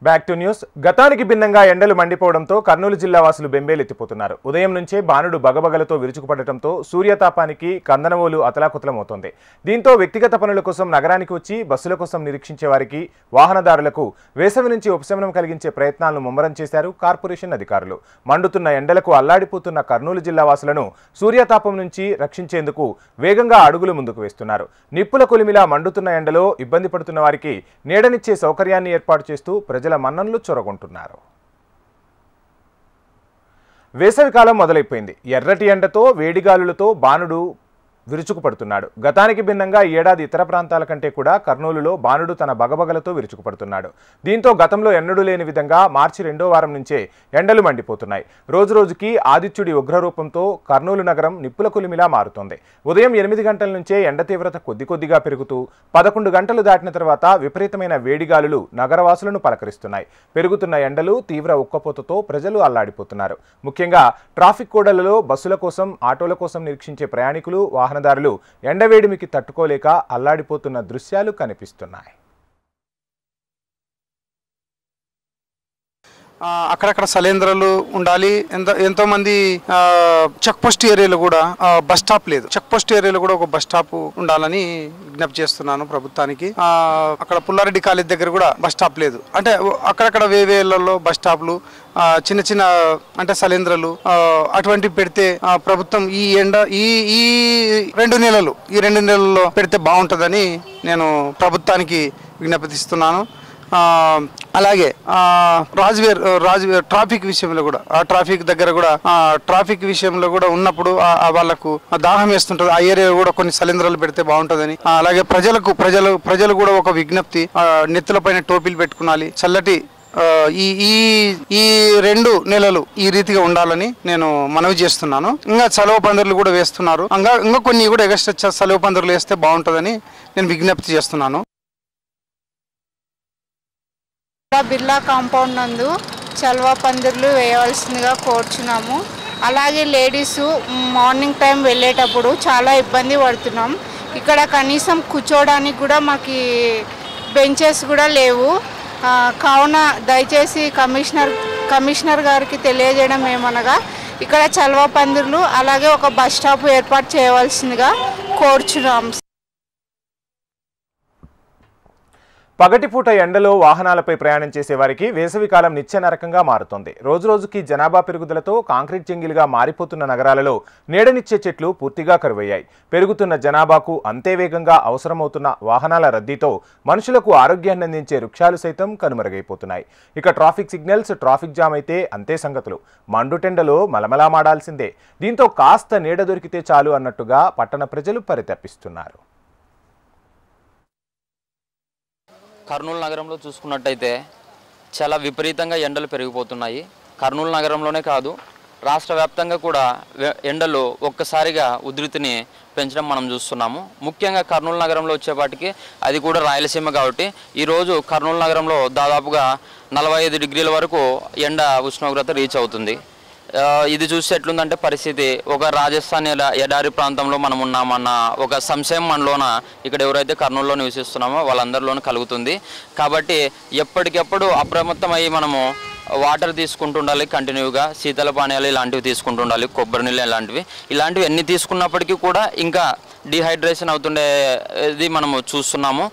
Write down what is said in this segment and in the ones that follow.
Back to news. గతానికి భిన్నంగా ఎండలు మండిపోవడంతో కర్నూలు జిల్లా వాసులు బెంబేలెత్తిపోతున్నారు. ఉదయం నుంచే బాణుడు బగబగలతో విరుచుకుపడటంతో సూర్యతాపానికి కందనవోలు అతలాకుతలమవుతోంది. దీంతో వ్యక్తిగత పనుల కోసం నగరానికి వచ్చి బస్సుల కోసం నిరీక్షించే వారికి, వాహనదారులకు వేసవి నుంచి ఉపశమనం కలిగించే ప్రయత్నాలను ముమ్మరం చేశారు కార్పొరేషన్ అధికారులు. మండుతున్న ఎండలకు అల్లాడిపోతున్న కర్నూలు జిల్లా వాసులను సూర్యతాపం నుంచి రక్షించేందుకు వేగంగా అడుగులు ముందుకు వేస్తున్నారు. నిప్పుల కొలిమిలా మండుతున్న ఎండలో ఇబ్బంది పడుతున్న వారికి నీడనిచ్చే సౌకర్యాన్ని ఏర్పాటు చేస్తూ ప్రజల మన్ననలు చొరగొంటున్నారు. వేసవికాలం మొదలైపోయింది. ఎర్రటి ఎండతో వేడిగాలులతో బాణుడు విరుచుకుపడుతున్నాడు. గతానికి భిన్నంగా ఈ ఏడాది ఇతర ప్రాంతాల కంటే కూడా కర్నూలులో బాణుడు తన బగబగలతో విరుచుకుపడుతున్నాడు. దీంతో గతంలో ఎన్నడూ లేని విధంగా మార్చి 2వ వారం నుంచే ఎండలు మండిపోతున్నాయి. రోజురోజుకి ఆదిత్యుడి ఉగ్రరూపంతో కర్నూలు నగరం నిప్పుల కొలిమిలా మారుతోంది. ఉదయం 8 గంటల నుంచే ఎండ తీవ్రత కొద్దిగా పెరుగుతూ 11 గంటలు దాటిన తర్వాత విపరీతమైన వేడిగాలులు నగరవాసులను పలకరిస్తున్నాయి. పెరుగుతున్న ఎండలు, తీవ్ర ఉక్కపోతతో ప్రజలు అల్లాడిపోతున్నారు. ముఖ్యంగా ట్రాఫిక్ కూడళ్లలో బస్సుల కోసం, ఆటోల కోసం నిరీక్షించే ప్రయాణికులు, వాహనదారులు ఎండవేడిమికి తట్టుకోలేక అల్లాడిపోతున్న దృశ్యాలు కనిపిస్తున్నాయి. అక్కడక్కడ సలేంద్రాలు ఉండాలి. ఎంతో మంది చెక్ పోస్ట్ ఏరియాలో కూడా బస్ స్టాప్ లేదు. చెక్ పోస్ట్ ఏరియాలో కూడా ఒక బస్ స్టాప్ ఉండాలని విజ్ఞప్తి చేస్తున్నాను ప్రభుత్వానికి. అక్కడ పుల్లారెడ్డి కాలేజ్ దగ్గర కూడా బస్ స్టాప్ లేదు. అంటే అక్కడక్కడ వేవేళ్లలో బస్ స్టాప్లు, చిన్న అంటే సలేంద్రాలు అటువంటి పెడితే ప్రభుత్వం ఈ 2 నెలల్లో పెడితే బాగుంటుందని నేను ప్రభుత్వానికి విజ్ఞప్తిస్తున్నాను. అలాగే రాజువేర్ ట్రాఫిక్ విషయంలో కూడా, ఆ ట్రాఫిక్ దగ్గర కూడా ట్రాఫిక్ విషయంలో కూడా ఉన్నప్పుడు వాళ్ళకు దాహం వేస్తుంటది. ఆ ఏరియా కూడా కొన్ని సలింద్రాలు పెడితే బాగుంటుందని. అలాగే ప్రజలు కూడా ఒక విజ్ఞప్తి, నెత్తుల పైన టోపీలు పెట్టుకునాలి. చల్లటి ఈ 2 నెలలు ఈ రీతిగా ఉండాలని నేను మనవి చేస్తున్నాను. ఇంకా సెలవు పందిర్లు కూడా వేస్తున్నారు. ఇంకా కొన్ని కూడా ఎక్స్ట్రా సెలవు పందిర్లు వేస్తే బాగుంటుందని నేను విజ్ఞప్తి చేస్తున్నాను. బిర్లా కాంపౌండ్ నందు చల్వా పందిర్లు వేయవలసిందిగా కోరుచున్నాము. అలాగే లేడీస్ మార్నింగ్ టైం వెళ్ళేటప్పుడు చాలా ఇబ్బంది పడుతున్నాం. ఇక్కడ కనీసం కూర్చోడానికి కూడా మాకు బెంచెస్ కూడా లేవు. కావున దయచేసి కమిషనర్ గారికి తెలియజేయడం ఏమనగా ఇక్కడ చల్వా పందిర్లు అలాగే ఒక బస్ స్టాప్ ఏర్పాటు చేయవలసిందిగా కోరుచున్నాం. పగటిపూట ఎండలో వాహనాలపై ప్రయాణం చేసే వారికి వేసవికాలం నిత్య నరకంగా మారుతోంది. రోజురోజుకి జనాభా పెరుగుదలతో కాంక్రీట్ జంగిల్గా మారిపోతున్న నగరాలలో నీడనిచ్చే చెట్లు పూర్తిగా కరువయ్యాయి. పెరుగుతున్న జనాభాకు అంతే వేగంగా అవసరమవుతున్న వాహనాల రద్దీతో మనుషులకు ఆరోగ్యాన్ని అందించే వృక్షాలు సైతం కనుమరుగైపోతున్నాయి. ఇక ట్రాఫిక్ సిగ్నల్స్, ట్రాఫిక్ జామ్ అయితే అంతే సంగతులు. మండుటెండలో మలమలా మాడాల్సిందే. దీంతో కాస్త నీడ దొరికితే చాలు అన్నట్టుగా పట్టణ ప్రజలు పరితపిస్తున్నారు. కర్నూలు నగరంలో చూసుకున్నట్టయితే చాలా విపరీతంగా ఎండలు పెరిగిపోతున్నాయి. కర్నూలు నగరంలోనే కాదు, రాష్ట్ర వ్యాప్తంగా కూడా ఎండలు ఒక్కసారిగా ఉధృతిని పెంచడం మనం చూస్తున్నాము. ముఖ్యంగా కర్నూలు నగరంలో వచ్చేపాటికి అది కూడా రాయలసీమ కాబట్టి ఈరోజు కర్నూలు నగరంలో దాదాపుగా 45 డిగ్రీల వరకు ఎండ ఉష్ణోగ్రత రీచ్ అవుతుంది. ఇది చూసి ఎట్లుందంటే పరిస్థితి, ఒక రాజస్థాన్ ఎడారి ప్రాంతంలో మనం ఉన్నామన్న ఒక సంశయం మనలోన ఇక్కడ ఎవరైతే కర్నూలులో నివసిస్తున్నామో వాళ్ళందరిలోనూ కలుగుతుంది. కాబట్టి ఎప్పటికెప్పుడు అప్రమత్తమయ్యి మనము వాటర్ తీసుకుంటుండాలి. కంటిన్యూగా శీతల పానీయాలు ఇలాంటివి తీసుకుంటుండాలి, కొబ్బరి నీళ్ళు ఇలాంటివి ఎన్ని తీసుకున్నప్పటికీ కూడా ఇంకా డిహైడ్రేషన్ అవుతుండేది మనము చూస్తున్నాము.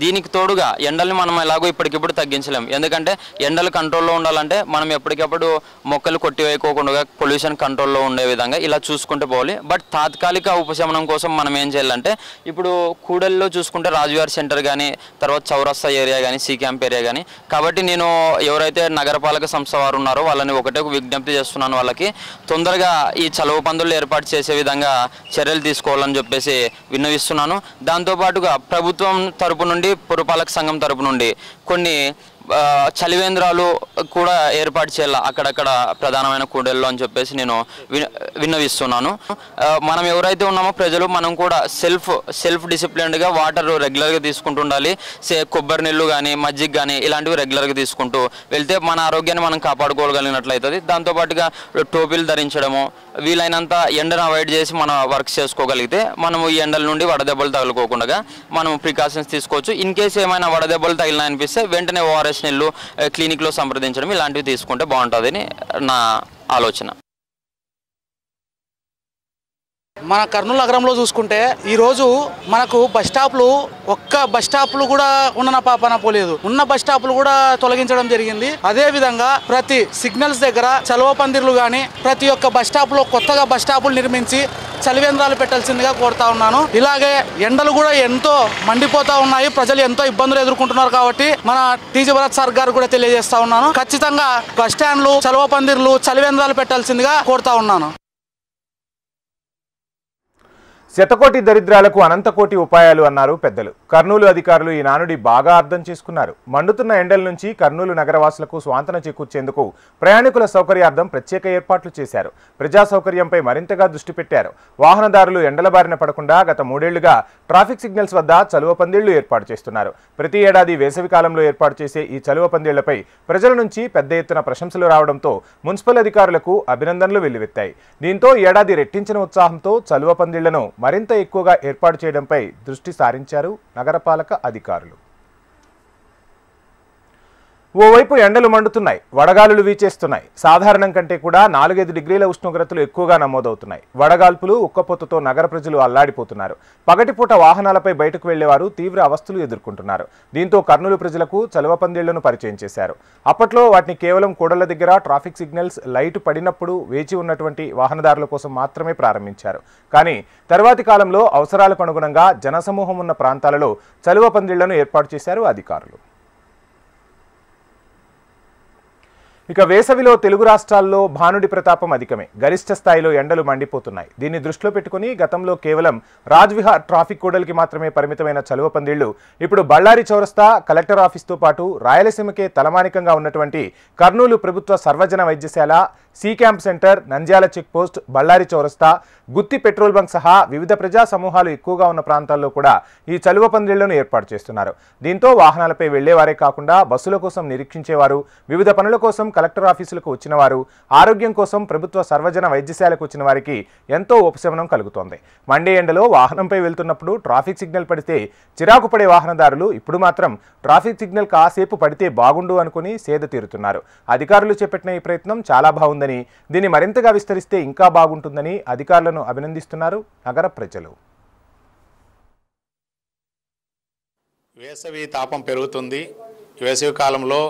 దీనికి తోడుగా ఎండల్ని మనం ఎలాగో ఇప్పటికిప్పుడు తగ్గించలేము. ఎందుకంటే ఎండలు కంట్రోల్లో ఉండాలంటే మనం ఎప్పటికప్పుడు మొక్కలు కొట్టివేయకోకుండా పొల్యూషన్ కంట్రోల్లో ఉండే విధంగా ఇలా చూసుకుంటూ పోవాలి. బట్ తాత్కాలిక ఉపశమనం కోసం మనం ఏం చేయాలంటే ఇప్పుడు కూడలిలో చూసుకుంటే రాజువారి సెంటర్ కానీ, తర్వాత చౌరస్తా ఏరియా కానీ, సి క్యాంప్ ఏరియా కానీ. కాబట్టి నేను ఎవరైతే నగరపాలక సంస్థ వారు ఉన్నారో వాళ్ళని ఒకటే విజ్ఞప్తి చేస్తున్నాను, వాళ్ళకి తొందరగా ఈ చలువ పందులు ఏర్పాటు చేసే విధంగా చర్యలు తీసుకోవాలని చెప్పి విన్నవిస్తున్నాను. దాంతోపాటుగా ప్రభుత్వం తరపు నుండి, పురపాలక సంఘం తరపు నుండి కొన్ని చలివేంద్రాలు కూడా ఏర్పాటు చేయాలి అక్కడక్కడ ప్రధానమైన కూడల్లో అని చెప్పేసి నేను విన్నవిస్తున్నాను. మనం ఎవరైతే ఉన్నామో ప్రజలు మనం కూడా సెల్ఫ్ డిసిప్లిన్డ్గా వాటర్ రెగ్యులర్గా తీసుకుంటుండాలి. కొబ్బరి నీళ్ళు కానీ, మజ్జిగ కానీ ఇలాంటివి రెగ్యులర్గా తీసుకుంటూ వెళ్తే మన ఆరోగ్యాన్ని మనం కాపాడుకోగలిగినట్లయితుంది. దాంతోపాటుగా టోపీలు ధరించడము, వీలైనంత ఎండను అవాయిడ్ చేసి మనం వర్క్ చేసుకోగలిగితే మనము ఈ ఎండల నుండి వడదెబ్బలు తగులుకోకుండా మనం ప్రికాషన్స్ తీసుకోవచ్చు. ఇన్ కేసు ఏమైనా వడదెబ్బలు తగిలినా అనిపిస్తే వెంటనే ఓఆర్ఎస్ మెడిసిన్లు క్లినిక్లో సంప్రదించడం ఇలాంటివి తీసుకుంటే బాగుంటుందని నా ఆలోచన. మన కర్నూలు నగరంలో చూసుకుంటే ఈరోజు మనకు బస్ స్టాప్లు ఒక్క బస్ స్టాప్లు కూడా ఉన్న పాపన పోలేదు. ఉన్న బస్ స్టాప్లు కూడా తొలగించడం జరిగింది. అదే విధంగా ప్రతి సిగ్నల్స్ దగ్గర చలువ పందిర్లు కానీ ప్రతి ఒక్క బస్ స్టాప్ లో కొత్తగా బస్ స్టాపులు నిర్మించి చలివేంద్రాలు పెట్టాల్సిందిగా కోరుతా ఉన్నాను. ఇలాగే ఎండలు కూడా ఎంతో మండిపోతా ఉన్నాయి. ప్రజలు ఎంతో ఇబ్బందులు ఎదుర్కొంటున్నారు. కాబట్టి మన టీజీ భరత్ సార్ గారు కూడా తెలియజేస్తా ఉన్నాను, ఖచ్చితంగా బస్ స్టాండ్లు చలువ పందిర్లు చలివేంద్రాలు పెట్టాల్సిందిగా కోరుతా ఉన్నాను. శతకోటి దరిద్రాలకు అనంతకోటి ఉపాయాలు అన్నారు పెద్దలు. కర్నూలు అధికారులు ఈ నానుడి బాగా అర్థం చేసుకున్నారు. మండుతున్న ఎండల నుంచి కర్నూలు నగరవాసులకు స్వాంతన చేకూర్చేందుకు ప్రయాణికుల సౌకర్యార్థం ప్రత్యేక ఏర్పాట్లు చేశారు. ప్రజా సౌకర్యంపై మరింతగా దృష్టి పెట్టారు. వాహనదారులు ఎండల బారిన పడకుండా గత 3 ఏళ్లుగా ట్రాఫిక్ సిగ్నల్స్ వద్ద చలువ పందిళ్లు ఏర్పాటు చేస్తున్నారు. ప్రతి ఏడాది వేసవి కాలంలో ఏర్పాటు చేసే ఈ చలువ పందిళ్లపై ప్రజల నుంచి పెద్ద ఎత్తున ప్రశంసలు రావడంతో మున్సిపల్ అధికారులకు అభినందనలు వెల్లువెత్తాయి. దీంతో ఏడాది రెట్టించిన ఉత్సాహంతో చలువ పందిళ్లను మరింత ఎక్కువగా ఏర్పాటు చేయడంపై దృష్టి సారించారు నగరపాలక అధికారులు. ఓవైపు ఎండలు మండుతున్నాయి, వడగాలులు వీచేస్తున్నాయి. సాధారణం కంటే కూడా 4-5 డిగ్రీల ఉష్ణోగ్రతలు ఎక్కువగా నమోదవుతున్నాయి. వడగాల్పులు ఉక్కపోతతో నగర ప్రజలు అల్లాడిపోతున్నారు. పగటిపూట వాహనాలపై బయటకు వెళ్లేవారు తీవ్ర అవస్థలు ఎదుర్కొంటున్నారు. దీంతో కర్నూలు ప్రజలకు చలువ పందిళ్లను పరిచయం చేశారు. అప్పట్లో వాటిని కేవలం కూడళ్ల దగ్గర ట్రాఫిక్ సిగ్నల్స్ లైటు పడినప్పుడు వేచి ఉన్నటువంటి వాహనదారుల కోసం మాత్రమే ప్రారంభించారు. కానీ తర్వాతి కాలంలో అవసరాలకు అనుగుణంగా జనసమూహం ఉన్న ప్రాంతాలలో చలువ పందిళ్లను ఏర్పాటు చేశారు అధికారులు. ఇక వేసవిలో తెలుగు రాష్ట్రాల్లో భానుడి ప్రతాపం అధికమే. గరిష్ట స్థాయిలో ఎండలు మండిపోతున్నాయి. దీన్ని దృష్టిలో పెట్టుకుని గతంలో కేవలం రాజ్విహార్ ట్రాఫిక్ కూడలికి మాత్రమే పరిమితమైన చలువ పందిళ్లు ఇప్పుడు బళ్ళారి చౌరస్తా, కలెక్టర్ ఆఫీస్తో పాటు రాయలసీమకే తలమానికంగా ఉన్నటువంటి కర్నూలు ప్రభుత్వ సర్వజన వైద్యశాల, C camp centre, Nandyal check post, Ballari చౌరస్తా, గుత్తి పెట్రోల్ బంక్ సహా వివిధ ప్రజా సమూహాలు ఎక్కువగా ఉన్న ప్రాంతాల్లో కూడా ఈ చలువ పందిళ్లను ఏర్పాటు చేస్తున్నారు. దీంతో వాహనాలపై వెళ్లేవారే కాకుండా బస్సుల కోసం నిరీక్షించేవారు, వివిధ పనుల కోసం కలెక్టర్ ఆఫీసులకు వచ్చిన వారు, ఆరోగ్యం కోసం ప్రభుత్వ సర్వజన వైద్యశాలకు వచ్చిన వారికి ఎంతో ఉపశమనం కలుగుతోంది. మండే ఎండలో వాహనంపై వెళ్తున్నప్పుడు ట్రాఫిక్ సిగ్నల్ పడితే చిరాకు పడే వాహనదారులు ఇప్పుడు మాత్రం ట్రాఫిక్ సిగ్నల్ కాసేపు పడితే బాగుండు అనుకుని సేద తీరుతున్నారు. అధికారులు చేపట్టిన ఈ ప్రయత్నం చాలా బాగుందని, దీన్ని మరింతగా విస్తరిస్తే ఇంకా బాగుంటుందని అధికారులను అభినందిస్తున్నారు నగర ప్రజలు. వేసవి తాపం పెరుగుతుంది. వేసవి కాలంలో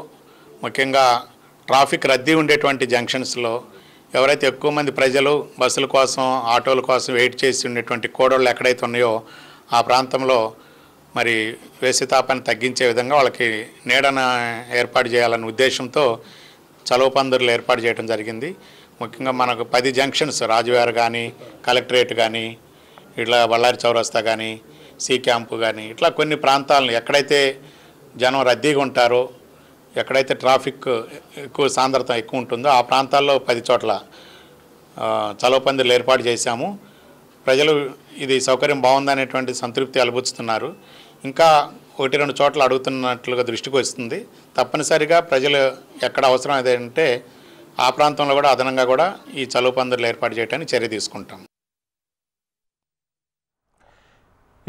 ముఖ్యంగా ట్రాఫిక్ రద్దీ ఉండేటువంటి జంక్షన్స్లో ఎవరైతే ఎక్కువ మంది ప్రజలు బస్సుల కోసం, ఆటోల కోసం వెయిట్ చేసి ఉండేటువంటి కోడళ్ళు ఎక్కడైతే ఉన్నాయో ఆ ప్రాంతంలో మరి వేసవి తాపాన్ని తగ్గించే విధంగా వాళ్ళకి నీడన ఏర్పాటు చేయాలనే ఉద్దేశంతో చలువ పందిర్లు ఏర్పాటు చేయడం జరిగింది. ముఖ్యంగా మనకు 10 జంక్షన్స్, రాజువారి కానీ, కలెక్టరేట్ కానీ, ఇట్లా బళ్ళారి చౌరస్తా కానీ, సి క్యాంపు కానీ, ఇట్లా కొన్ని ప్రాంతాలను ఎక్కడైతే జనం రద్దీగా ఉంటారో, ఎక్కడైతే ట్రాఫిక్ ఎక్కువ సాంద్రత ఎక్కువ ఉంటుందో ఆ ప్రాంతాల్లో 10 చోట్ల చలువ పందిర్లు ఏర్పాటు చేశాము. ప్రజలు ఇది సౌకర్యం బాగుందనేటువంటి సంతృప్తి అలుపుతున్నారు. ఇంకా 1-2 చోట్ల అడుగుతున్నట్లుగా దృష్టికి వస్తుంది. తప్పనిసరిగా ప్రజలు ఎక్కడ అవసరం ఏదంటే ఆ ప్రాంతంలో కూడా అదనంగా కూడా ఈ చలువ పందిర్లు ఏర్పాటు చేయడానికి చర్య తీసుకుంటాం.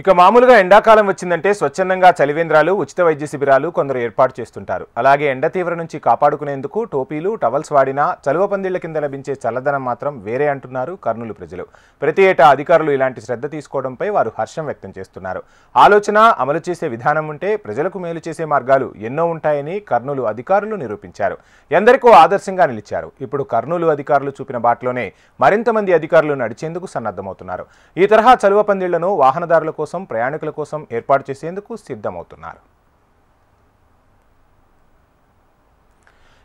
ఇక మామూలుగా ఎండాకాలం వచ్చిందంటే స్వచ్ఛందంగా చలివేంద్రాలు, ఉచిత వైద్య శిబిరాలు కొందరు ఏర్పాటు చేస్తుంటారు. అలాగే ఎండ తీవ్ర నుంచి కాపాడుకునేందుకు టోపీలు, టవల్స్ వాడినా చలువ పందిళ్ల కింద లభించే చల్లదనం మాత్రం వేరే అంటున్నారు కర్నూలు ప్రజలు. ప్రతి ఏటా అధికారులు ఇలాంటి శ్రద్ధ తీసుకోవడంపై వారు హర్షం వ్యక్తం చేస్తున్నారు. ఆలోచన, అమలు చేసే విధానం ఉంటే ప్రజలకు మేలు చేసే మార్గాలు ఎన్నో ఉంటాయని కర్నూలు అధికారులు నిరూపించారు. ఎందరికో ఆదర్శంగా నిలిచారు. ఇప్పుడు కర్నూలు అధికారులు చూపిన బాటలోనే మరింత మంది అధికారులు నడిచేందుకు సన్నద్ధమవుతున్నారు. ఈ తరహా చలువ పందిళ్లను వాహనదారుల కోసం, ప్రయాణికుల కోసం ఏర్పాటు చేసేందుకు సిద్ధమవుతున్నారు.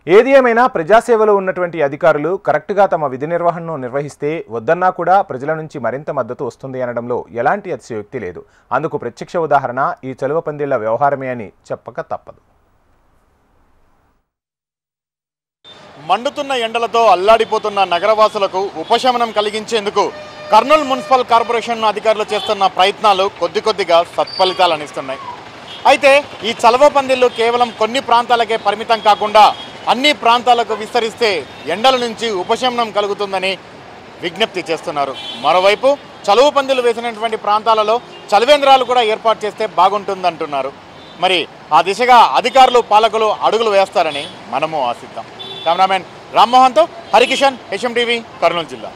ఏది ఏమైనా ప్రజాసేవలో ఉన్నటువంటి అధికారులు కరెక్ట్గా తమ విధి నిర్వహణను నిర్వహిస్తే వద్దన్నా కూడా ప్రజల నుంచి మరింత మద్దతు వస్తుంది అనడంలో ఎలాంటి అతిశయోక్తి లేదు. అందుకు ప్రత్యక్ష ఉదాహరణ ఈ చలువ పందిళ్ల వ్యవహారమే అని చెప్పక తప్పదు. మండుతున్న ఎండలతో అల్లాడిపోతున్న నగరవాసులకు ఉపశమనం కలిగించేందుకు కర్నూలు మున్సిపల్ కార్పొరేషన్ అధికారులు చేస్తున్న ప్రయత్నాలు కొద్దిగా సత్ఫలితాలను ఇస్తున్నాయి. అయితే ఈ చలువ పందిళ్లు కేవలం కొన్ని ప్రాంతాలకే పరిమితం కాకుండా అన్ని ప్రాంతాలకు విస్తరిస్తే ఎండల నుంచి ఉపశమనం కలుగుతుందని విజ్ఞప్తి చేస్తున్నారు. మరోవైపు చలువ పందిళ్లు వేసినటువంటి ప్రాంతాలలో చలివేంద్రాలు కూడా ఏర్పాటు చేస్తే బాగుంటుందంటున్నారు. మరి ఆ దిశగా అధికారులు పాలకులు అడుగులు వేస్తారని మనము ఆశిద్దాం. కెమెరామెన్ రామ్మోహన్తో హరికిషన్, HM TV, కర్నూలు జిల్లా.